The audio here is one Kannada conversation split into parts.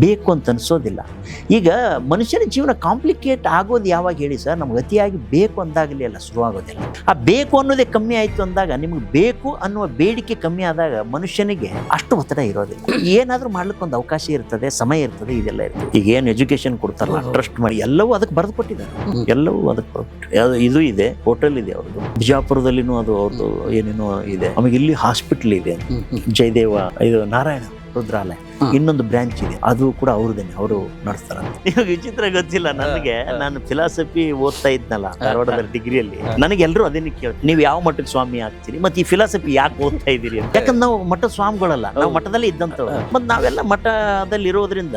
ಬೇಕು ಅಂತ ಅನಿಸೋದಿಲ್ಲ. ಈಗ ಮನುಷ್ಯನ ಜೀವನ ಕಾಂಪ್ಲಿಕೇಟ್ ಆಗೋದು ಯಾವಾಗ ಹೇಳಿ ಸರ್, ನಮ್ಗೆ ಅತಿಯಾಗಿ ಬೇಕು ಅಂದಾಗಲೇ ಅಲ್ಲ ಶುರುವಾಗೋದಿಲ್ಲ. ಆ ಬೇಕು ಅನ್ನೋದೇ ಕಮ್ಮಿ ಆಯಿತು ಅಂದಾಗ, ನಿಮ್ಗೆ ಬೇಕು ಅನ್ನುವ ಬೇಡಿಕೆ ಕಮ್ಮಿ ಆದಾಗ ಮನುಷ್ಯನಿಗೆ ಅಷ್ಟು ಒತ್ತಡ ಇರೋದಿಲ್ಲ. ಏನಾದರೂ ಮಾಡ್ಲಿಕ್ಕೆ ಒಂದು ಅವಕಾಶ ಇರ್ತದೆ, ಸಮಯ ಇರ್ತದೆ, ಇದೆಲ್ಲ ಇರ್ತದೆ. ಈಗ ಏನು ಎಜುಕೇಶನ್ ಕೊಡ್ತಾರಲ್ಲ, ಟ್ರಸ್ಟ್ ಮಾಡಿ ಎಲ್ಲವೂ ಅದಕ್ಕೆ ಬರೆದು ಕೊಟ್ಟಿದ್ದಾರೆ. ಎಲ್ಲವೂ ಅದಕ್ಕೆ ಬರೆದು ಇದು ಇದೆ, ಹೋಟೆಲ್ ಇದೆ ಅವ್ರದ್ದು, ಬಿಜಾಪುರದಲ್ಲಿನೂ ಅದು ಅವ್ರದ್ದು ಏನೇನೋ ಇದೆ. ಆಮೇಲೆ ಇಲ್ಲಿ ಹಾಸ್ಪಿಟಲ್ ಇದೆ, ಜಯದೇವ ಇದು ನಾರಾಯಣ ರುದ್ರಾಲಯ, ಇನ್ನೊಂದು ಬ್ರಾಂಚ್ ಇದೆ, ಅದು ಕೂಡ ಅವ್ರದೇನೆ, ಅವರು ನಡೆಸ್ತಾರ. ನೀವು ವಿಚಿತ್ರ ಗೊತ್ತಿಲ್ಲ ನನಗೆ, ನಾನು ಫಿಲಾಸಫಿ ಓದ್ತಾ ಇದ್ನಲ್ಲ ಧಾರವಾಡದ ಡಿಗ್ರಿಯಲ್ಲಿ, ನನಗೆ ಎಲ್ಲರೂ ಅದನ್ನೇ ಕೇಳ್ತಾರೆ, ನೀವು ಯಾವ ಮಠಕ್ಕೆ ಸ್ವಾಮಿ ಆಗ್ತೀರಿ, ಮತ್ತೆ ಈ ಫಿಲಾಸಫಿ ಯಾಕೆ ಓದ್ತಾ ಇದ್ದೀರಿ ಅಂತ. ಯಾಕಂದ್ರೆ ನಾವು ಮಠದ ಸ್ವಾಮಿಗಳಲ್ಲ, ನಾವು ಮಠದಲ್ಲಿ ಇದ್ದಂಥವ್ರು. ಮತ್ತೆ ನಾವೆಲ್ಲ ಮಠದಲ್ಲಿ ಇರೋದ್ರಿಂದ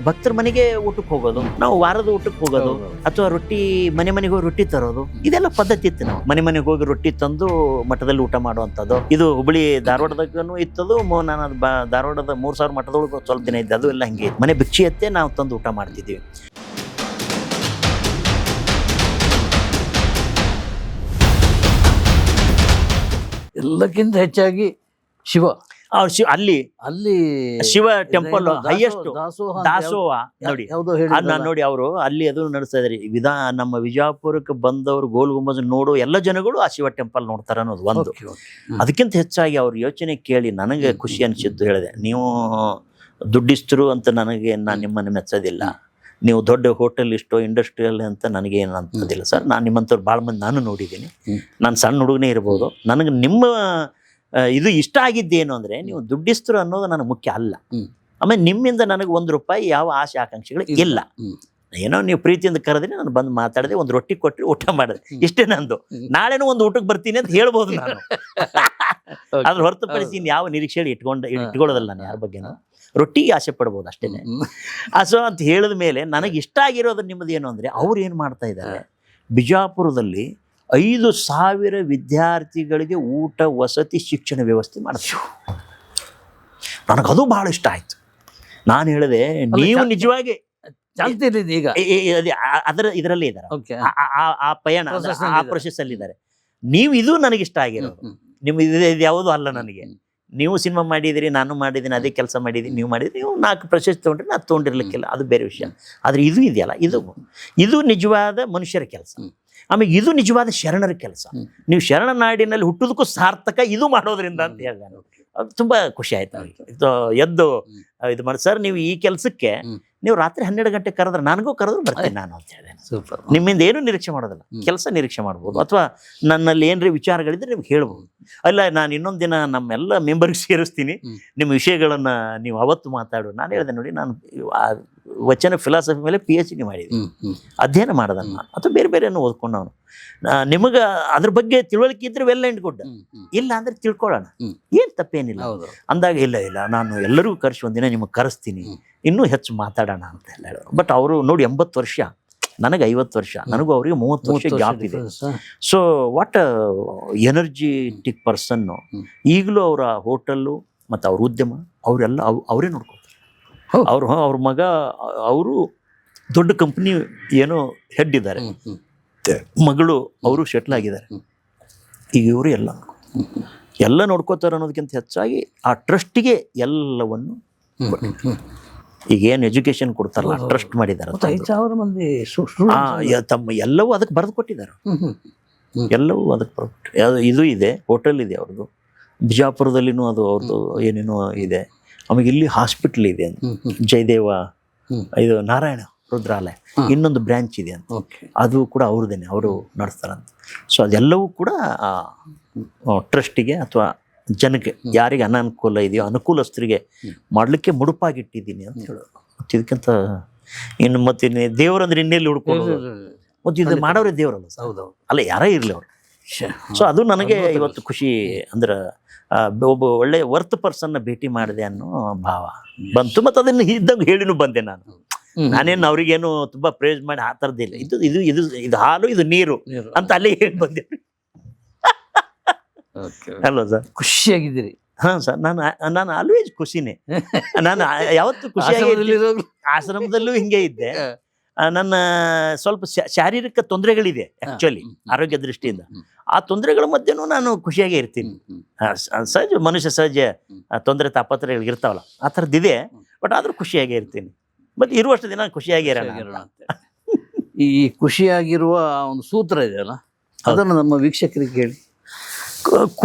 ಭಕ್ತರ ಮನೆಗೆ ಊಟಕ್ಕೆ ಹೋಗೋದು, ನಾವು ವಾರದ ಊಟಕ್ಕೆ ಹೋಗೋದು, ಅಥವಾ ರೊಟ್ಟಿ ಮನೆಗೆ ಹೋಗಿ ರೊಟ್ಟಿ ತರೋದು, ಇದೆಲ್ಲ ಪದ್ಧತಿ ಇತ್ತು. ನಾವು ಮನೆಗೆ ಹೋಗಿ ರೊಟ್ಟಿ ತಂದು ಮಠದಲ್ಲಿ ಊಟ ಮಾಡುವಂಥದ್ದು. ಇದು ಹುಬ್ಬಳ್ಳಿ ಧಾರವಾಡದಾಗೂ ಇತ್ತದು. ನಾನು ಧಾರವಾಡದ 3000 ಮಠದೊಳಗೆ ಸ್ವಲ್ಪ ದಿನ ಇದ್ದೆ, ಅದು ಎಲ್ಲ ಹಂಗೆ ಮನೆ ಭಿಕ್ಷೆ ಎತ್ತೆ ನಾವು ತಂದು ಊಟ ಮಾಡ್ತಿದ್ವಿ. ಎಲ್ಲಕ್ಕಿಂತ ಹೆಚ್ಚಾಗಿ ಶಿವ ಅಲ್ಲಿ ಶಿವ ಟೆಂಪಲ್ ಹೈಯೆಸ್ಟ್ ದಾಸೋಹ ನೋಡಿ. ನಾನು ನೋಡಿ ಅವರು ಅಲ್ಲಿ ಅದು ನಡೆಸ್ತಾ ಇದಾರೆ. ನಮ್ಮ ವಿಜಯಪುರಕ್ಕೆ ಬಂದವರು ಗೋಲ್ ಗುಂಬಜ್ ನೋಡೋ ಎಲ್ಲ ಜನಗಳು ಆ ಶಿವ ಟೆಂಪಲ್ ನೋಡ್ತಾರ ಅನ್ನೋದು ಒಂದು. ಅದಕ್ಕಿಂತ ಹೆಚ್ಚಾಗಿ ಅವ್ರ ಯೋಚನೆ ಕೇಳಿ ನನಗೆ ಖುಷಿ ಅನಿಸಿದ್ದು ಹೇಳಿದೆ, ನೀವು ದುಡ್ಡಿಸ್ತರು ಅಂತ ನನಗೆ ನಾನು ನಿಮ್ಮನ್ನು ಮೆಚ್ಚೋದಿಲ್ಲ, ನೀವು ದೊಡ್ಡ ಹೋಟೆಲ್ ಇಷ್ಟೋ ಇಂಡಸ್ಟ್ರಿಯಲ್ ಅಂತ ನನಗೆ ಏನು ಅಂತದಿಲ್ಲ ಸರ್. ನಾನು ನಿಮ್ಮಂಥವ್ರು ಭಾಳ ಮಂದಿ ನಾನು ನೋಡಿದ್ದೀನಿ. ನಾನು ಸಣ್ಣ ಹುಡುಗನೇ ಇರ್ಬೋದು, ನನಗೆ ನಿಮ್ಮ ಇದು ಇಷ್ಟ ಆಗಿದ್ದೇನು ಅಂದರೆ, ನೀವು ದುಡ್ಡಿಸ್ತರು ಅನ್ನೋದು ನನಗೆ ಮುಖ್ಯ ಅಲ್ಲ. ಆಮೇಲೆ ನಿಮ್ಮಿಂದ ನನಗೆ ₹1 ಯಾವ ಆಸೆ ಆಕಾಂಕ್ಷೆಗಳು ಇಲ್ಲ. ಏನೋ ನೀವು ಪ್ರೀತಿಯಿಂದ ಕರೆದ್ರೆ ನಾನು ಬಂದು ಮಾತಾಡಿದೆ, ಒಂದು ರೊಟ್ಟಿ ಕೊಟ್ಟರೆ ಊಟ ಮಾಡಿದೆ, ಇಷ್ಟೇ ನಂದು. ನಾಳೆನೂ ಒಂದು ಊಟಕ್ಕೆ ಬರ್ತೀನಿ ಅಂತ ಹೇಳ್ಬೋದು ನಾನು. ಅದ್ರ ಹೊರತುಪಡಿಸಿ ಯಾವ ನಿರೀಕ್ಷೆ ಇಟ್ಕೊಳ್ಳೋದಲ್ಲ ನಾನು ಯಾರ ಬಗ್ಗೆನೂ. ರೊಟ್ಟಿಗೆ ಆಸೆ ಪಡ್ಬೋದು ಅಷ್ಟೇನೆ. ಸೊ ಅಂತ ಹೇಳಿದ ಮೇಲೆ ನನಗೆ ಇಷ್ಟ ಆಗಿರೋದು ನಿಮ್ಮದೇನು ಅಂದರೆ, ಅವ್ರು ಏನು ಮಾಡ್ತಾ ಇದ್ದಾರೆ, ಬಿಜಾಪುರದಲ್ಲಿ 5,000 ವಿದ್ಯಾರ್ಥಿಗಳಿಗೆ ಊಟ, ವಸತಿ, ಶಿಕ್ಷಣ ವ್ಯವಸ್ಥೆ ಮಾಡ್ತೀವಿ. ನನಗದು ಭಾಳ ಇಷ್ಟ ಆಯ್ತು. ನಾನು ಹೇಳಿದೆ, ನೀವು ನಿಜವಾಗಿ ಈಗ ಇದರಲ್ಲೇ ಇದ್ದಾರೆ, ಆ ಪಯಣ ಆ ಪ್ರೊಸೆಸ್ ಅಲ್ಲಿ ಇದ್ದಾರೆ. ನೀವು ಇದು ನನಗಿಷ್ಟ ಆಗಿರೋದು. ನಿಮ್ಗೆ ಇದು ಯಾವುದೂ ಅಲ್ಲ ನನಗೆ. ನೀವು ಸಿನಿಮಾ ಮಾಡಿದಿರಿ, ನಾನು ಮಾಡಿದ್ದೀನಿ, ಅದೇ ಕೆಲಸ ಮಾಡಿದ್ದೀನಿ, ನೀವು ಮಾಡಿದ್ರಿ, ನೀವು 4 ಪ್ರಶಸ್ತಿ ತೊಗೊಂಡ್ರೆ ನಾನು ತೊಗೊಂಡಿರ್ಲಿಕ್ಕಿಲ್ಲ, ಅದು ಬೇರೆ ವಿಷಯ. ಆದರೆ ಇದು ಇದೆಯಲ್ಲ, ಇದು ನಿಜವಾದ ಮನುಷ್ಯರ ಕೆಲಸ. ಆಮೇಲೆ ಇದು ನಿಜವಾದ ಶರಣರ ಕೆಲಸ. ನೀವು ಶರಣ ನಾಡಿನಲ್ಲಿ ಹುಟ್ಟೋದಕ್ಕೂ ಸಾರ್ಥಕ ಇದು ಮಾಡೋದ್ರಿಂದ ಅಂತ ಹೇಳಿದೆ. ಅದು ತುಂಬ ಖುಷಿ ಆಯ್ತು ನನಗೆ. ಎದ್ದು ಇದು ಮಾಡಿ, ಸರ್ ನೀವು ಈ ಕೆಲಸಕ್ಕೆ ನೀವು ರಾತ್ರಿ 12 ಗಂಟೆ ಕರೆದ್ರೆ ನನಗೂ ಕರೆದ್ರು ಬರ್ತೀನಿ ನಾನು ಅಂತ ಹೇಳಿದೆ. ಸೂಪರ್. ನಿಮ್ಮಿಂದ ಏನೂ ನಿರೀಕ್ಷೆ ಮಾಡೋದಿಲ್ಲ, ಕೆಲಸ ನಿರೀಕ್ಷೆ ಮಾಡ್ಬೋದು, ಅಥವಾ ನನ್ನಲ್ಲಿ ಏನ್ರಿ ವಿಚಾರಗಳಿದ್ರೆ ನಿಮ್ಗೆ ಹೇಳ್ಬೋದು. ಅಲ್ಲ, ನಾನು ಇನ್ನೊಂದು ದಿನ ನಮ್ಮೆಲ್ಲ ಮೆಂಬರ್ಗೆ ಸೇರಿಸ್ತೀನಿ, ನಿಮ್ಮ ವಿಷಯಗಳನ್ನು ನೀವು ಅವತ್ತು ಮಾತಾಡು. ನಾನು ಹೇಳಿದೆ, ನೋಡಿ ನಾನು ವಚನ ಫಿಲಾಸಫಿ ಮೇಲೆ PhD ಮಾಡಿದ್ದೀನಿ, ಅಧ್ಯಯನ ಮಾಡೋದನ್ನ, ಅಥವಾ ಬೇರೆ ಬೇರೆಯನ್ನು ಓದ್ಕೊಂಡು ಅವನು. ನಿಮಗೆ ಅದ್ರ ಬಗ್ಗೆ ತಿಳುವಳಿಕೆ ಇದ್ರೆ ವೆಲ್ ಆ್ಯಂಡ್ ಗುಡ್, ಇಲ್ಲ ಅಂದರೆ ತಿಳ್ಕೊಳ್ಳೋಣ, ಏನು ತಪ್ಪೇನಿಲ್ಲ ಅಂದಾಗ, ಇಲ್ಲ ನಾನು ಎಲ್ಲರಿಗೂ ಕರೆಸಿ ಒಂದಿನ ನಿಮಗೆ ಕರೆಸ್ತೀನಿ, ಇನ್ನೂ ಹೆಚ್ಚು ಮಾತಾಡೋಣ ಅಂತ ಎಲ್ಲ ಹೇಳೋರು. ಬಟ್ ಅವರು ನೋಡಿ 80 ವರ್ಷ, ನನಗೆ 50 ವರ್ಷ, ನನಗೂ ಅವರಿಗೆ 30 ವರ್ಷ ಗ್ಯಾಪ್ ಇದೆ. ಸೊ ವಾಟ್ ಎನರ್ಜಿಟಿಕ್ ಪರ್ಸನ್ನು. ಈಗಲೂ ಅವರ ಹೋಟೆಲ್ಲು ಮತ್ತು ಅವ್ರ ಉದ್ಯಮ ಅವರೆಲ್ಲ ಅವರೇ ನೋಡ್ಕೊತಾರೆ. ಅವ್ರ ಮಗ ಅವರು ದೊಡ್ಡ ಕಂಪ್ನಿ ಏನೋ ಹೆಡ್ ಇದ್ದಾರೆ, ಮಗಳು ಅವರು ಸೆಟ್ಲ್ ಆಗಿದ್ದಾರೆ. ಈಗ ಇವರು ಎಲ್ಲ ನೋಡ್ಕೋತಾರೆ ಅನ್ನೋದಕ್ಕಿಂತ ಹೆಚ್ಚಾಗಿ ಆ ಟ್ರಸ್ಟಿಗೆ ಎಲ್ಲವನ್ನು, ಈಗ ಏನು ಎಜುಕೇಶನ್ ಕೊಡ್ತಾರಲ್ಲ, ಟ್ರಸ್ಟ್ ಮಾಡಿದ್ದಾರೆ. 5,000 ಮಂದಿ ತಮ್ಮ ಎಲ್ಲವೂ ಅದಕ್ಕೆ ಬರೆದು ಕೊಟ್ಟಿದ್ದಾರೆ. ಎಲ್ಲವೂ ಅದಕ್ಕೆ ಬರೆದು ಇದು ಇದೆ, ಹೋಟೆಲ್ ಇದೆ ಅವ್ರದ್ದು, ಬಿಜಾಪುರದಲ್ಲಿನೂ ಅದು ಅವ್ರದ್ದು ಏನೇನೋ ಇದೆ. ಆಮೇಲೆ ಇಲ್ಲಿ ಹಾಸ್ಪಿಟಲ್ ಇದೆ, ಜಯದೇವ ಇದು ನಾರಾಯಣ ರುದ್ರಾಲಯ, ಇನ್ನೊಂದು ಬ್ರಾಂಚ್ ಇದೆ ಅಂತ, ಅದು ಕೂಡ ಅವ್ರದೇನೆ, ಅವರು ನಡೆಸ್ತಾರಂತ. ಸೊ ಅದೆಲ್ಲವೂ ಕೂಡ ಟ್ರಸ್ಟಿಗೆ ಅಥವಾ ಜನಕ್ಕೆ ಯಾರಿಗೆ ಅನಾನುಕೂಲ ಇದೆಯೋ ಅನುಕೂಲಸ್ಥರಿಗೆ ಮಾಡಲಿಕ್ಕೆ ಮುಡುಪಾಗಿಟ್ಟಿದ್ದೀನಿ ಅಂತ ಹೇಳೋದು. ಮತ್ತು ಇದಕ್ಕಿಂತ ಇನ್ನು ಮತ್ತೆ ದೇವರಂದ್ರೆ ಇನ್ನೆಲ್ಲಿ ಹುಡ್ಕೊಳ್ಳೋದು, ಮತ್ತು ಇದು ಮಾಡೋರೇ ದೇವರಲ್ಲ. ಹೌದು, ಅಲ್ಲ ಯಾರೇ ಇರಲಿ ಅವರು. ಸೊ ಅದು ನನಗೆ ಇವತ್ತು ಖುಷಿ. ಅಂದ್ರೆ ಒಬ್ಬ ಒಳ್ಳೆ ವರ್ತ್ ಪರ್ಸನ್ನ ಭೇಟಿ ಮಾಡಿದೆ ಅನ್ನೋ ಭಾವ ಬಂತು. ಮತ್ತು ಅದನ್ನು ಇದ್ದಂಗೆ ಹೇಳಿನೂ ಬಂದೆ ನಾನು. ನಾನೇನು ಅವ್ರಿಗೇನು ತುಂಬ ಪ್ರೇಸ್ ಮಾಡಿ ಆ ಥರದ್ದಿಲ್ಲ. ಇದು ಹಾಲು, ಇದು ನೀರು ಅಂತ ಅಲ್ಲೇ ಹೇಳಿ ಬಂದೆ ಅಲ್ವಾ ಸರ್? ಖುಷಿಯಾಗಿದ್ದೀರಿ? ಹಾಂ ಸರ್, ನಾನು ಆಲ್ವೇಸ್ ಖುಷಿನೇ. ನಾನು ಯಾವತ್ತು ಖುಷಿಯಾಗಿ ಆಶ್ರಮದಲ್ಲೂ ಹಿಂಗೆ ಇದ್ದೆ, ನನ್ನ ಸ್ವಲ್ಪ ಶಾರೀರಿಕ ತೊಂದರೆಗಳಿದೆ ಆ್ಯಕ್ಚುಲಿ ಆರೋಗ್ಯ ದೃಷ್ಟಿಯಿಂದ. ಆ ತೊಂದರೆಗಳ ಮಧ್ಯೆನೂ ನಾನು ಖುಷಿಯಾಗೇ ಇರ್ತೀನಿ. ಸಹಜ ಮನುಷ್ಯ ಸಹಜ ತೊಂದರೆ ತಾಪತ್ರಗಳು ಇರ್ತಾವಲ್ಲ, ಆ ಥರದ್ದಿದೆ. ಬಟ್ ಆದರೂ ಖುಷಿಯಾಗೇ ಇರ್ತೀನಿ. ಮತ್ತು ಇರುವಷ್ಟು ದಿನ ಖುಷಿಯಾಗಿ ಇರೋಣ ಅಂತ. ಈ ಖುಷಿಯಾಗಿರುವ ಒಂದು ಸೂತ್ರ ಇದೆಯಲ್ಲ, ಅದನ್ನು ನಮ್ಮ ವೀಕ್ಷಕರಿಗೆ ಹೇಳಿ.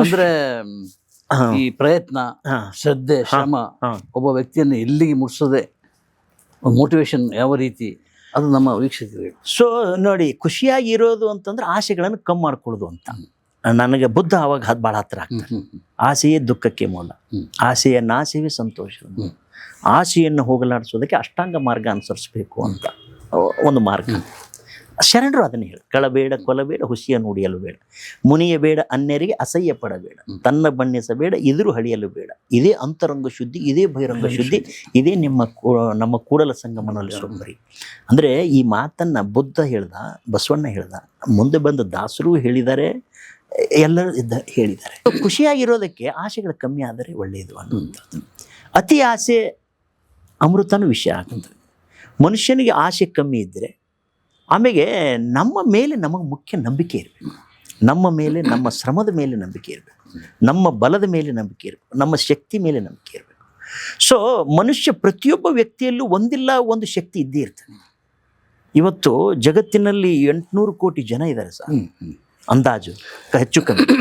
ಅಂದ್ರೆ ಈ ಪ್ರಯತ್ನ, ಶ್ರದ್ಧೆ, ಶ್ರಮ ಒಬ್ಬ ವ್ಯಕ್ತಿಯನ್ನು ಎಲ್ಲಿಗೆ ಮುಟ್ಸೋದೆ, ಮೋಟಿವೇಶನ್ ಯಾವ ರೀತಿ, ಅದು ನಮ್ಮ ವೀಕ್ಷಕರಿಗೆ. ಸೊ ನೋಡಿ, ಖುಷಿಯಾಗಿ ಇರೋದು ಅಂತಂದ್ರೆ ಆಸೆಗಳನ್ನು ಕಮ್ಮಿ ಮಾಡ್ಕೊಳ್ಳೋದು ಅಂತ. ನನಗೆ ಬುದ್ಧ ಅವಾಗ ಭಾಳ ಹತ್ರ ಆಗ್ತಾರೆ. ಆಸೆಯೇ ದುಃಖಕ್ಕೆ ಮೂಲ, ಆಸೆಯ ನಾಶವೇ ಸಂತೋಷ, ಆಸೆಯನ್ನು ಹೋಗಲಾಡಿಸೋದಕ್ಕೆ ಅಷ್ಟಾಂಗ ಮಾರ್ಗ ಅನುಸರಿಸಬೇಕು ಅಂತ ಒಂದು ಮಾರ್ಗ. ಶರಣರು ಅದನ್ನು ಹೇಳಿ, ಕಳಬೇಡ, ಕೊಲಬೇಡ, ಹುಸಿಯ ನುಡಿಯಲು ಬೇಡ, ಮುನಿಯ ಬೇಡ, ಅನ್ಯರಿಗೆ ಅಸಹ್ಯ ಪಡಬೇಡ, ತನ್ನ ಬಣ್ಣಿಸಬೇಡ, ಎದುರು ಹಳಿಯಲು ಬೇಡ. ಇದೇ ಅಂತರಂಗ ಶುದ್ಧಿ, ಇದೇ ಬಹಿರಂಗ ಶುದ್ಧಿ, ಇದೇ ನಮ್ಮ ಕೂಡಲ ಸಂಗಮನಲ್ಲಿ ಸೊಂಬರಿ. ಅಂದರೆ ಈ ಮಾತನ್ನು ಬುದ್ಧ ಹೇಳ್ದ, ಬಸವಣ್ಣ ಹೇಳ್ದ, ಮುಂದೆ ಬಂದ ದಾಸರು ಹೇಳಿದ್ದಾರೆ, ಎಲ್ಲರೂ ಹೇಳಿದ್ದಾರೆ. ಖುಷಿಯಾಗಿರೋದಕ್ಕೆ ಆಸೆಗಳು ಕಮ್ಮಿ ಆದರೆ ಒಳ್ಳೆಯದು ಅನ್ನುವಂಥದ್ದು. ಅತಿ ಆಸೆ ಅಮೃತನೂ ವಿಷಯ ಆಗ್ತದೆ. ಮನುಷ್ಯನಿಗೆ ಆಸೆ ಕಮ್ಮಿ ಇದ್ದರೆ ಆಮೇಲೆ ನಮ್ಮ ಮೇಲೆ ನಮಗೆ ಮುಖ್ಯ ನಂಬಿಕೆ ಇರಬೇಕು. ನಮ್ಮ ಮೇಲೆ, ನಮ್ಮ ಶ್ರಮದ ಮೇಲೆ ನಂಬಿಕೆ ಇರಬೇಕು, ನಮ್ಮ ಬಲದ ಮೇಲೆ ನಂಬಿಕೆ ಇರಬೇಕು, ನಮ್ಮ ಶಕ್ತಿ ಮೇಲೆ ನಂಬಿಕೆ ಇರಬೇಕು. ಸೊ ಮನುಷ್ಯ ಪ್ರತಿಯೊಬ್ಬ ವ್ಯಕ್ತಿಯಲ್ಲೂ ಒಂದಿಲ್ಲ ಒಂದು ಶಕ್ತಿ ಇದ್ದೇ ಇರ್ತದೆ. ಇವತ್ತು ಜಗತ್ತಿನಲ್ಲಿ 800 ಕೋಟಿ ಜನ ಇದ್ದಾರೆ ಸರ್, ಅಂದಾಜು ಹೆಚ್ಚು ಕಮ್ಮಿ.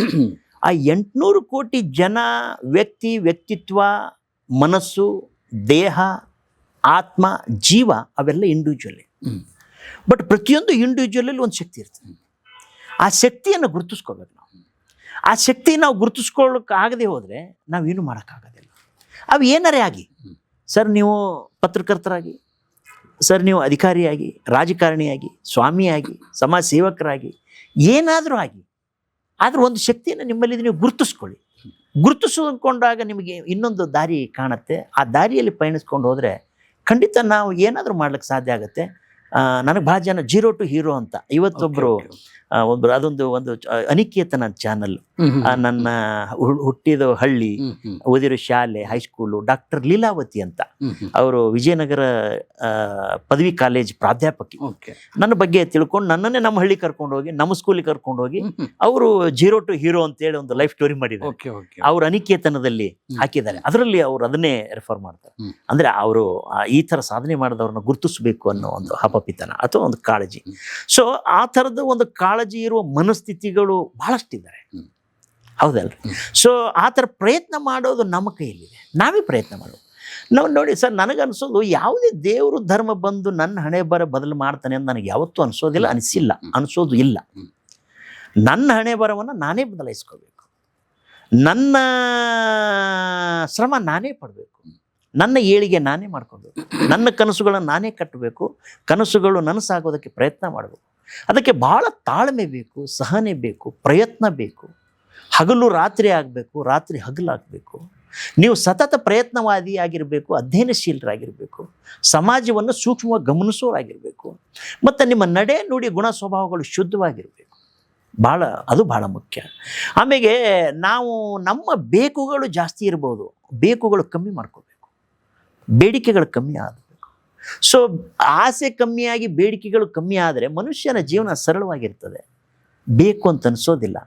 ಆ 800 ಕೋಟಿ ಜನ ವ್ಯಕ್ತಿತ್ವ, ಮನಸ್ಸು, ದೇಹ, ಆತ್ಮ, ಜೀವ ಅವೆಲ್ಲ ಇಂಡಿವಿಜುವಲ್ಲೇ. ಬಟ್ ಪ್ರತಿಯೊಂದು ಇಂಡಿವಿಜುವಲಲ್ಲಿ ಒಂದು ಶಕ್ತಿ ಇರ್ತದೆ. ಆ ಶಕ್ತಿಯನ್ನು ಗುರುತಿಸ್ಕೋಬೇಕು ನಾವು. ಆ ಶಕ್ತಿ ನಾವು ಗುರುತಿಸ್ಕೊಳ್ಳೋಕ್ಕಾಗದೆ ಹೋದರೆ ನಾವೇನು ಮಾಡೋಕ್ಕಾಗೋದಿಲ್ಲ. ಅವು ಏನಾರೇ ಆಗಿ, ಸರ್ ನೀವು ಪತ್ರಕರ್ತರಾಗಿ, ಸರ್ ನೀವು ಅಧಿಕಾರಿಯಾಗಿ, ರಾಜಕಾರಣಿಯಾಗಿ, ಸ್ವಾಮಿಯಾಗಿ, ಸಮಾಜ ಸೇವಕರಾಗಿ, ಏನಾದರೂ ಆಗಿ, ಆದರೂ ಒಂದು ಶಕ್ತಿಯನ್ನು ನಿಮ್ಮಲ್ಲಿ ನೀವು ಗುರುತಿಸ್ಕೊಳ್ಳಿ. ಗುರುತಿಸಿಕೊಂಡಾಗ ನಿಮಗೆ ಇನ್ನೊಂದು ದಾರಿ ಕಾಣುತ್ತೆ. ಆ ದಾರಿಯಲ್ಲಿ ಪಯಣಿಸ್ಕೊಂಡು ಹೋದರೆ ಖಂಡಿತ ನಾವು ಏನಾದರೂ ಮಾಡ್ಲಿಕ್ಕೆ ಸಾಧ್ಯ ಆಗುತ್ತೆ. ನನಗೆ ಭಾಳ ಜನ 0 to Hero ಅಂತ ಇವತ್ತೊಬ್ಬರು ಅದೊಂದು ಅನಿಕೇತನ ಚಾನಲ್, ನನ್ನ ಹುಟ್ಟಿದ ಹಳ್ಳಿ, ಓದಿರೋ ಶಾಲೆ, ಹೈಸ್ಕೂಲು, ಡಾಕ್ಟರ್ ಲೀಲಾವತಿ ಅಂತ, ಅವರು ವಿಜಯನಗರ ಪದವಿ ಕಾಲೇಜ್ ಪ್ರಾಧ್ಯಾಪಕಿ. ನನ್ನ ಬಗ್ಗೆ ತಿಳ್ಕೊಂಡು ನನ್ನನ್ನೇ ನಮ್ಮ ಹಳ್ಳಿ ಕರ್ಕೊಂಡು ಹೋಗಿ, ನಮ್ಮ ಸ್ಕೂಲಿಗೆ ಕರ್ಕೊಂಡು ಹೋಗಿ, ಅವರು 0 to Hero ಅಂತೇಳಿ ಒಂದು ಲೈಫ್ ಸ್ಟೋರಿ ಮಾಡಿದ್ದಾರೆ. ಅವ್ರ ಅನಿಕೇತನದಲ್ಲಿ ಹಾಕಿದ್ದಾರೆ. ಅದರಲ್ಲಿ ಅವರು ಅದನ್ನೇ ರೆಫರ್ ಮಾಡ್ತಾರೆ. ಅಂದ್ರೆ ಅವರು ಈ ಥರ ಸಾಧನೆ ಮಾಡಿದವ್ರನ್ನ ಗುರುತಿಸ್ಬೇಕು ಅನ್ನೋ ಒಂದು ಹಪಪಿತನ ಅಥವಾ ಒಂದು ಕಾಳಜಿ. ಸೊ ಆ ಥರದ ಒಂದು ಕಾಳಜಿ ಇರುವ ಮನಸ್ಥಿತಿಗಳು ಬಹಳಷ್ಟಿದ್ದಾರೆ, ಹೌದಲ್ರಿ? ಸೊ ಆ ಥರ ಪ್ರಯತ್ನ ಮಾಡೋದು ನಮ್ಮ ಕೈಯಲ್ಲಿದೆ, ನಾವೇ ಪ್ರಯತ್ನ ಮಾಡೋದು. ನಾವು ನೋಡಿ ಸರ್, ನನಗನ್ಸೋದು ಯಾವುದೇ ದೇವರು ಧರ್ಮ ಬಂದು ನನ್ನ ಹಣೆ ಬರ ಬದಲು ಮಾಡ್ತಾನೆ ಅಂತ ನನಗೆ ಯಾವತ್ತೂ ಅನಿಸೋದಿಲ್ಲ, ಅನಿಸೋದು ಇಲ್ಲ. ನನ್ನ ಹಣೆ ಬರವನ್ನು ನಾನೇ ಬದಲಾಯಿಸ್ಕೋಬೇಕು, ನನ್ನ ಶ್ರಮ ನಾನೇ ಪಡಬೇಕು, ನನ್ನ ಏಳಿಗೆ ನಾನೇ ಮಾಡ್ಕೋಬೇಕು, ನನ್ನ ಕನಸುಗಳನ್ನು ನಾನೇ ಕಟ್ಟಬೇಕು, ಕನಸುಗಳು ನನಸಾಗೋದಕ್ಕೆ ಪ್ರಯತ್ನ ಮಾಡಬೇಕು. ಅದಕ್ಕೆ ಭಾಳ ತಾಳ್ಮೆ ಬೇಕು, ಸಹನೆ ಬೇಕು, ಪ್ರಯತ್ನ ಬೇಕು. ಹಗಲು ರಾತ್ರಿ ಆಗಬೇಕು, ರಾತ್ರಿ ಹಗಲಾಗಬೇಕು. ನೀವು ಸತತ ಪ್ರಯತ್ನವಾದಿ ಆಗಿರಬೇಕು, ಅಧ್ಯಯನಶೀಲರಾಗಿರಬೇಕು, ಸಮಾಜವನ್ನು ಸೂಕ್ಷ್ಮವಾಗಿ ಗಮನಿಸೋರಾಗಿರಬೇಕು, ಮತ್ತು ನಿಮ್ಮ ನಡೆ ನುಡಿ ಗುಣ ಸ್ವಭಾವಗಳು ಶುದ್ಧವಾಗಿರಬೇಕು. ಅದು ಭಾಳ ಮುಖ್ಯ. ಆಮೇಲೆ ನಾವು ನಮ್ಮ ಬೇಕುಗಳು ಜಾಸ್ತಿ ಇರ್ಬೋದು, ಬೇಕುಗಳು ಕಮ್ಮಿ ಮಾಡ್ಕೋಬೇಕು, ಬೇಡಿಕೆಗಳು ಕಮ್ಮಿ ಆಗಬೇಕು. ಸೊ ಆಸೆ ಕಮ್ಮಿಯಾಗಿ ಬೇಡಿಕೆಗಳು ಕಮ್ಮಿ ಆದರೆ ಮನುಷ್ಯನ ಜೀವನ ಸರಳವಾಗಿರ್ತದೆ, ಬೇಕು ಅಂತ ಅನಿಸೋದಿಲ್ಲ.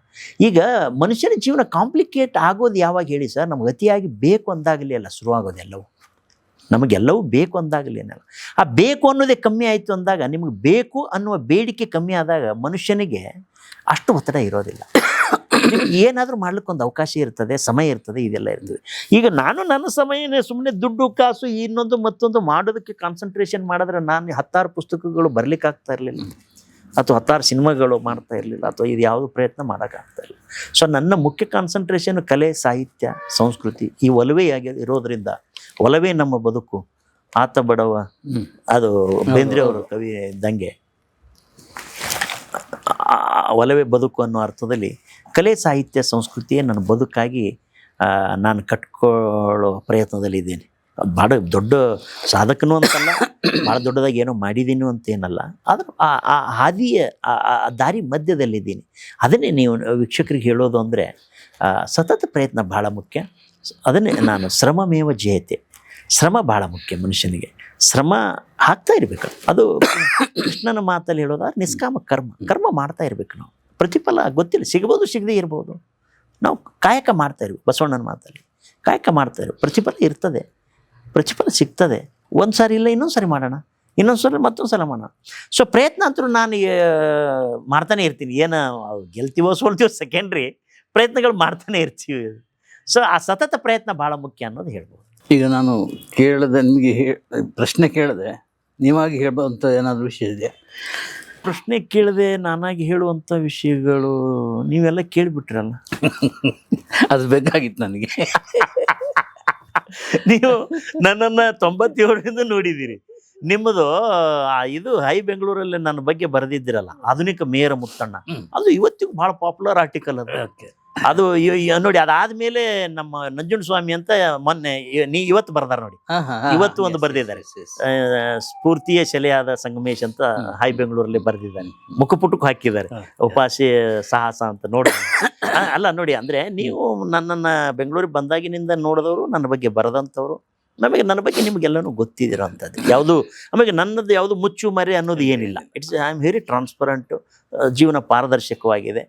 ಈಗ ಮನುಷ್ಯನ ಜೀವನ ಕಾಂಪ್ಲಿಕೇಟ್ ಆಗೋದು ಯಾವಾಗ ಹೇಳಿ ಸರ್? ನಮ್ಗೆ ಅತಿಯಾಗಿ ಬೇಕು ಅಂದಾಗಲೇ ಅಲ್ಲ ಶುರುವಾಗೋದೆಲ್ಲವೂ. ನಮಗೆಲ್ಲವೂ ಬೇಕು ಅಂದಾಗಲೇ ಏನಲ್ಲ. ಆ ಬೇಕು ಅನ್ನೋದೇ ಕಮ್ಮಿ ಆಯಿತು ಅಂದಾಗ, ನಿಮಗೆ ಬೇಕು ಅನ್ನುವ ಬೇಡಿಕೆ ಕಮ್ಮಿ ಆದಾಗ ಮನುಷ್ಯನಿಗೆ ಅಷ್ಟು ಒತ್ತಡ ಇರೋದಿಲ್ಲ. ನಿಮ್ಗೆ ಏನಾದರೂ ಮಾಡ್ಲಿಕ್ಕೊಂದು ಅವಕಾಶ ಇರ್ತದೆ, ಸಮಯ ಇರ್ತದೆ, ಇದೆಲ್ಲ ಇರ್ತದೆ. ಈಗ ನಾನು ನನ್ನ ಸಮಯನೇ ಸುಮ್ಮನೆ ದುಡ್ಡು ಕಾಸು ಇನ್ನೊಂದು ಮತ್ತೊಂದು ಮಾಡೋದಕ್ಕೆ ಕಾನ್ಸಂಟ್ರೇಷನ್ ಮಾಡಿದ್ರೆ ನಾನು 10 ಪುಸ್ತಕಗಳು ಬರ್ಲಿಕ್ಕೆ ಆಗ್ತಾ ಇರಲಿಲ್ಲ, ಅಥವಾ 10 ಸಿನಿಮಾಗಳು ಮಾಡ್ತಾ ಇರಲಿಲ್ಲ, ಅಥವಾ ಇದು ಯಾವುದು ಪ್ರಯತ್ನ ಮಾಡೋಕ್ಕಾಗ್ತಾ ಇಲ್ಲ. ಸೊ ನನ್ನ ಮುಖ್ಯ ಕಾನ್ಸಂಟ್ರೇಷನ್ ಕಲೆ, ಸಾಹಿತ್ಯ, ಸಂಸ್ಕೃತಿ, ಈ ಒಲವೇ ಇರೋದ್ರಿಂದ, ಒಲವೇ ನಮ್ಮ ಬದುಕು, ಆತ ಬಡವ, ಅದು ಬೇಂದ್ರೆ ಅವರು ಕವಿ ಇದ್ದಂಗೆ, ಒಲವೇ ಬದುಕು ಅನ್ನೋ ಅರ್ಥದಲ್ಲಿ ಕಲೆ, ಸಾಹಿತ್ಯ, ಸಂಸ್ಕೃತಿಯೇ ನನ್ನ ಬದುಕಾಗಿ ನಾನು ಕಟ್ಕೊಳ್ಳೋ ಪ್ರಯತ್ನದಲ್ಲಿದ್ದೀನಿ. ಭಾಳ ದೊಡ್ಡ ಸಾಧಕನೂ ಅಂತಲ್ಲ, ಭಾಳ ದೊಡ್ಡದಾಗಿ ಏನೋ ಮಾಡಿದ್ದೀನಿ ಅಂತೇನಲ್ಲ, ಆದರೂ ಆ ಹಾದಿಯ ದಾರಿ ಮಧ್ಯದಲ್ಲಿದ್ದೀನಿ. ಅದನ್ನೇ ನೀವು ವೀಕ್ಷಕರಿಗೆ ಹೇಳೋದು ಅಂದರೆ, ಸತತ ಪ್ರಯತ್ನ ಭಾಳ ಮುಖ್ಯ. ಅದನ್ನೇ ನಾನು ಶ್ರಮಮೇವ ಜಯತೆ, ಶ್ರಮ ಭಾಳ ಮುಖ್ಯ ಮನುಷ್ಯನಿಗೆ. ಶ್ರಮ ಹಾಕ್ತಾ ಇರಬೇಕು. ಅದು ಕೃಷ್ಣನ ಮಾತಲ್ಲಿ ಹೇಳೋದಾದ್ರೆ ನಿಷ್ಕಾಮ ಕರ್ಮ ಮಾಡ್ತಾ ಇರಬೇಕು. ನಾವು ಪ್ರತಿಫಲ ಗೊತ್ತಿಲ್ಲ, ಸಿಗ್ಬೋದು ಸಿಗದೇ ಇರ್ಬೋದು. ನಾವು ಕಾಯಕ ಮಾಡ್ತಾ ಇರ್ಬೇಕು. ಬಸವಣ್ಣನ ಮಾತಲ್ಲಿ ಕಾಯಕ ಮಾಡ್ತಾ ಇರ್ಬೇಕು. ಪ್ರತಿಫಲ ಇರ್ತದೆ, ಪ್ರತಿಫಲ ಸಿಗ್ತದೆ. ಒಂದು ಸಾರಿ ಇಲ್ಲ ಇನ್ನೊಂದು ಸಾರಿ ಮಾಡೋಣ, ಇನ್ನೊಂದು ಸಲ ಮತ್ತೊಂದು ಸಲ ಮಾಡೋಣ. ಸೊ ಪ್ರಯತ್ನ ಅಂತೂ ನಾನು ಮಾಡ್ತಾನೆ ಇರ್ತೀನಿ. ಏನು ಗೆಲ್ತೀವೋ ಸೋಲ್ತೀವೋ ಸೆಕೆಂಡ್ರಿ, ಪ್ರಯತ್ನಗಳು ಮಾಡ್ತಾನೆ ಇರ್ತೀವಿ. ಸೊ ಆ ಸತತ ಪ್ರಯತ್ನ ಭಾಳ ಮುಖ್ಯ ಅನ್ನೋದು ಹೇಳ್ಬೋದು. ಈಗ ನಾನು ಕೇಳದೆ ನಿಮಗೆ ಪ್ರಶ್ನೆ ಕೇಳದೆ ನೀವಾಗಿ ಹೇಳುವಂಥ ಏನಾದರೂ ವಿಷಯ ಇದೆಯಾ? ಪ್ರಶ್ನೆ ಕೇಳದೆ ನಾನಾಗಿ ಹೇಳುವಂಥ ವಿಷಯಗಳು ನೀವೆಲ್ಲ ಕೇಳಿಬಿಟ್ರಲ್ಲ. ಅದು ಬೇಕಾಗಿತ್ತು ನನಗೆ. ನೀವು ನನ್ನನ್ನು 97ರಿಂದ ನೋಡಿದ್ದೀರಿ. ನಿಮ್ಮದು ಇದು ಹೈ ಬೆಂಗಳೂರಲ್ಲಿ ನನ್ನ ಬಗ್ಗೆ ಬರೆದಿದ್ದೀರಲ್ಲ, ಆಧುನಿಕ ಮೇಯರ ಮುತ್ತಣ್ಣ, ಅದು ಇವತ್ತಿಗೂ ಭಾಳ ಪಾಪ್ಯುಲರ್ ಆರ್ಟಿಕಲ್ ಅದು. ಅದು ನೋಡಿ, ಅದಾದ್ಮೇಲೆ ನಮ್ಮ ನಂಜುಂಡ ಸ್ವಾಮಿ ಅಂತ ಮೊನ್ನೆ ಇವತ್ತು ಬರ್ದಾರ ನೋಡಿ, ಇವತ್ತು ಒಂದು ಬರ್ದಿದ್ದಾರೆ. ಸ್ಫೂರ್ತಿಯ ಸೆಲೆಯಾದ ಸಂಗಮೇಶ್ ಅಂತ ಹೈ ಬೆಂಗಳೂರಲ್ಲಿ ಬರ್ದಿದ್ದಾರೆ. ಮುಖಪುಟಕ್ಕೆ ಹಾಕಿದ್ದಾರೆ, ಉಪಾಸಿ ಸಾಹಸ ಅಂತ. ನೋಡಿ ಅಲ್ಲ ನೋಡಿ, ಅಂದ್ರೆ ನೀವು ನನ್ನನ್ನು ಬೆಂಗಳೂರಿಗೆ ಬಂದಾಗಿನಿಂದ ನೋಡಿದವರು, ನನ್ನ ಬಗ್ಗೆ ಬರೆದಂಥವ್ರು, ನನ್ನ ಬಗ್ಗೆ ನಿಮಗೆಲ್ಲನೂ ಗೊತ್ತಿದಿರೋ ಅಂಥದ್ದು ಯಾವುದು. ಆಮೇಲೆ ನನ್ನದು ಯಾವುದು ಮುಚ್ಚು ಮರೆ ಅನ್ನೋದು ಏನಿಲ್ಲ. I am very transparent. ಜೀವನ ಪಾರದರ್ಶಕವಾಗಿದೆ.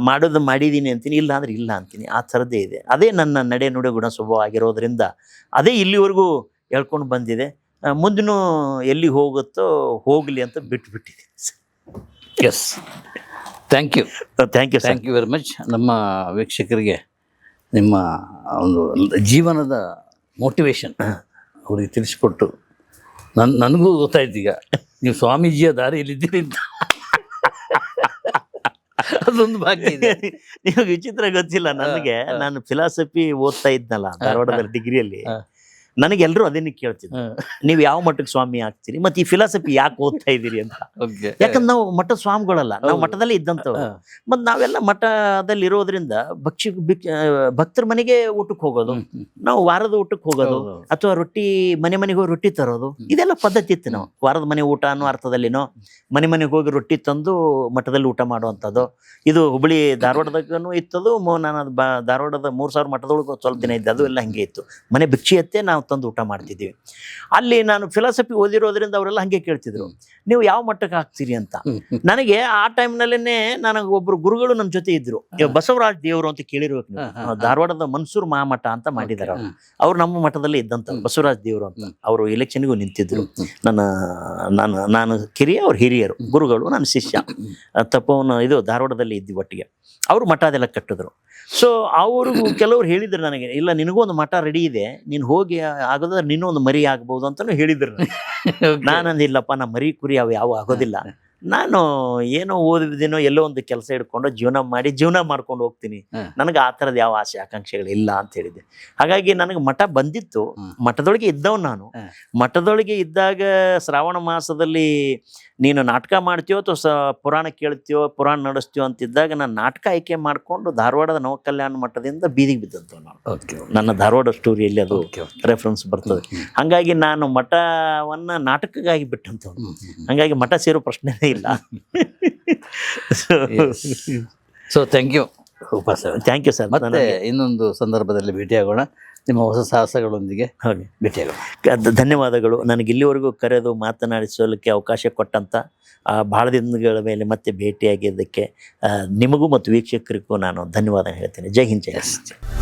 ಮಾಡೋದು ಮಾಡಿದ್ದೀನಿ ಅಂತೀನಿ, ಇಲ್ಲ ಅಂದ್ರೆ ಇಲ್ಲ ಅಂತೀನಿ. ಆ ಥರದ್ದೇ ಇದೆ. ಅದೇ ನನ್ನ ನಡೆ ನುಡಿ ಗುಣ ಸ್ವಭಾವ ಆಗಿರೋದ್ರಿಂದ ಅದೇ ಇಲ್ಲಿವರೆಗೂ ಹೇಳ್ಕೊಂಡು ಬಂದಿದೆ. ಮುಂದಿನೂ ಎಲ್ಲಿ ಹೋಗುತ್ತೋ ಹೋಗಲಿ ಅಂತ ಬಿಟ್ಬಿಟ್ಟಿದೆ. Yes, thank you very much. ನಮ್ಮ ವೀಕ್ಷಕರಿಗೆ ನಿಮ್ಮ ಒಂದು ಜೀವನದ ಮೋಟಿವೇಶನ್ ಅವ್ರಿಗೆ ತಿಳಿಸ್ಕೊಟ್ಟು ನನಗೂ ಗೊತ್ತಾಯ್ತು ಈಗ ನೀವು ಸ್ವಾಮೀಜಿಯ ದಾರಿಯಲ್ಲಿದ್ದೀರಿ ಅಂತ. ಅದೊಂದು ಬಾಕಿ ಇದೆ. ನೀವು ವಿಚಿತ್ರ ಗೊತ್ತಿಲ್ಲ ನನಗೆ. ನಾನು ಫಿಲಾಸಫಿ ಓದ್ತಾ ಇದ್ನಲ್ಲ ಧಾರವಾಡದಲ್ಲಿ ಡಿಗ್ರಿಯಲ್ಲಿ, ನನಗೆಲ್ಲರೂ ಅದನ್ನೇ ಕೇಳ್ತಿದ್ರು, ನೀವು ಯಾವ ಮಠಕ್ಕೆ ಸ್ವಾಮಿ ಆಗ್ತೀರಿ, ಮತ್ತೆ ಈ ಫಿಲಾಸಫಿ ಯಾಕೆ ಓದ್ತಾ ಇದ್ದೀರಿ ಅಂತ. ಯಾಕಂದ್ರೆ ನಾವು ಮಠದ ಸ್ವಾಮಿಗಳಲ್ಲ, ನಾವು ಮಠದಲ್ಲೇ ಇದ್ದಂಥವ್ರು. ಮತ್ತು ನಾವೆಲ್ಲ ಮಠದಲ್ಲಿ ಇರೋದ್ರಿಂದ ಭಕ್ತರ ಮನೆಗೆ ಊಟಕ್ಕೆ ಹೋಗೋದು, ನಾವು ವಾರದ ಊಟಕ್ಕೆ ಹೋಗೋದು, ಅಥವಾ ರೊಟ್ಟಿ ಮನೆಗೆ ಹೋಗಿ ರೊಟ್ಟಿ ತರೋದು, ಇದೆಲ್ಲ ಪದ್ಧತಿ ಇತ್ತು. ನಾವು ವಾರದ ಮನೆ ಊಟ ಅನ್ನೋ ಅರ್ಥದಲ್ಲಿನೋ ಮನೆಗೆ ಹೋಗಿ ರೊಟ್ಟಿ ತಂದು ಮಠದಲ್ಲಿ ಊಟ ಮಾಡುವಂಥದ್ದು. ಇದು ಹುಬ್ಬಳ್ಳಿ ಧಾರವಾಡದಾಗೂ ಇತ್ತದು. ನಾನು ಅದು ಧಾರವಾಡದ 3000 ಮಠದೊಳಗೆ ಸ್ವಲ್ಪ ದಿನ ಇದ್ದೆ, ಅದು ಎಲ್ಲ ಹಂಗೆ ಇತ್ತು. ಮನೆ ಭಿಕ್ಷೆಯತ್ತೆ ನಾವು ತಂದು ಊಟ ಮಾಡ್ತಿದ್ದೀವಿ. ಅಲ್ಲಿ ನಾನು ಫಿಲಾಸಫಿ ಓದಿರೋದ್ರಿಂದ ಅವರೆಲ್ಲ ಹಂಗೆ ಕೇಳ್ತಿದ್ರು, ನೀವು ಯಾವ ಮಟ್ಟಕ್ಕೆ ಹಾಕ್ತೀರಿ ಅಂತ. ನನಗೆ ಆ ಟೈಮ್ನಲ್ಲೇ ನನಗೆ ಒಬ್ರು ಗುರುಗಳು ನನ್ನ ಜೊತೆ ಇದ್ರು. ಬಸವರಾಜ್ ದೇವರು ಅಂತ ಕೇಳಿರ್ಬೇಕು ನೀವು. ಧಾರವಾಡದ ಮನ್ಸೂರ್ ಮಹಾಮಠ ಅಂತ ಮಾಡಿದ್ದಾರೆ ಅವ್ರು ನಮ್ಮ ಮಠದಲ್ಲಿ ಇದ್ದಂತ ಬಸವರಾಜ್ ದೇವರು ಅಂತ. ಅವರು ಎಲೆಕ್ಷನ್ಗೂ ನಿಂತಿದ್ರು. ನಾನು ಕಿರಿಯ, ಅವ್ರು ಹಿರಿಯರು, ಗುರುಗಳು, ನನ್ನ ಶಿಷ್ಯ. ತಪ್ಪವನು ಇದು ಧಾರವಾಡದಲ್ಲಿ ಇದ್ದಿ ಒಟ್ಟಿಗೆ. ಅವರು ಮಠ ಅದೆಲ್ಲ ಕಟ್ಟಿದ್ರು. ಸೊ ಅವರು ಕೆಲವ್ರು ಹೇಳಿದ್ರು ನನಗೆ, ಇಲ್ಲ ನಿನಗೂ ಒಂದು ಮಠ ರೆಡಿ ಇದೆ, ನೀನು ಹೋಗಿ ಆಗೋದಾದ್ರೆ ನೀನು ಒಂದು ಮರಿ ಆಗ್ಬೋದು ಅಂತಲೂ ಹೇಳಿದ್ರು. ನಾನಂದಿಲ್ಲಪ್ಪ, ನಾ ಮರಿ ಕುರಿ ಅವು ಯಾವ ಆಗೋದಿಲ್ಲ. ನಾನು ಏನೋ ಓದಿದ್ದೀನೋ ಎಲ್ಲೋ ಒಂದು ಕೆಲಸ ಹಿಡ್ಕೊಂಡು ಜೀವನ ಮಾಡ್ಕೊಂಡು ಹೋಗ್ತೀನಿ. ನನಗೆ ಆ ಥರದ ಯಾವ ಆಸೆ ಆಕಾಂಕ್ಷೆಗಳಿಲ್ಲ ಅಂತ ಹೇಳಿದ್ದೆ. ಹಾಗಾಗಿ ನನಗೆ ಮಠ ಬಂದಿತ್ತು. ಮಠದೊಳಗೆ ಇದ್ದವ್ ನಾನು. ಮಠದೊಳಗೆ ಇದ್ದಾಗ ಶ್ರಾವಣ ಮಾಸದಲ್ಲಿ ನೀನು ನಾಟಕ ಮಾಡ್ತೀಯೋ ಅಥವಾ ಪುರಾಣ ಕೇಳ್ತೀಯೋ, ಪುರಾಣ ನಡೆಸ್ತೀಯೋ ಅಂತಿದ್ದಾಗ ನಾನು ನಾಟಕ ಆಯ್ಕೆ ಮಾಡಿಕೊಂಡು ಧಾರವಾಡದ ನವಕಲ್ಯಾಣ ಮಠದಿಂದ ಬೀದಿಗೆ ಬಿದ್ದಂಥವು ನಾನು. ನನ್ನ ಧಾರವಾಡ ಸ್ಟೋರಿಯಲ್ಲಿ ಅದು ರೆಫರೆನ್ಸ್ ಬರ್ತದೆ. ಹಾಗಾಗಿ ನಾನು ಮಠವನ್ನು ನಾಟಕಕ್ಕಾಗಿ ಬಿಟ್ಟಂಥವ್ನು. ಹಾಗಾಗಿ ಮಠ ಸೇರೋ ಪ್ರಶ್ನೆನೇ ಇಲ್ಲ. So thank you sir. ಮತ್ತೆ ಇನ್ನೊಂದು ಸಂದರ್ಭದಲ್ಲಿ ಭೇಟಿಯಾಗೋಣ, ನಿಮ್ಮ ಹೊಸ ಸಾಹಸಗಳೊಂದಿಗೆ ಭೇಟಿಯಾಗೋಣ. ಧನ್ಯವಾದಗಳು. ನನಗೆ ಇಲ್ಲಿವರೆಗೂ ಕರೆದು ಮಾತನಾಡಿಸಲಿಕ್ಕೆ ಅವಕಾಶ ಕೊಟ್ಟಂಥ ಭಾಳ ದಿನಗಳ ಮೇಲೆ ಮತ್ತೆ ಭೇಟಿಯಾಗಿದ್ದಕ್ಕೆ ನಿಮಗೂ ಮತ್ತು ವೀಕ್ಷಕರಿಗೂ ನಾನು ಧನ್ಯವಾದ ಹೇಳ್ತೇನೆ. ಜೈ ಹಿಂದ್, ಜೈ ಹಿಂದ್.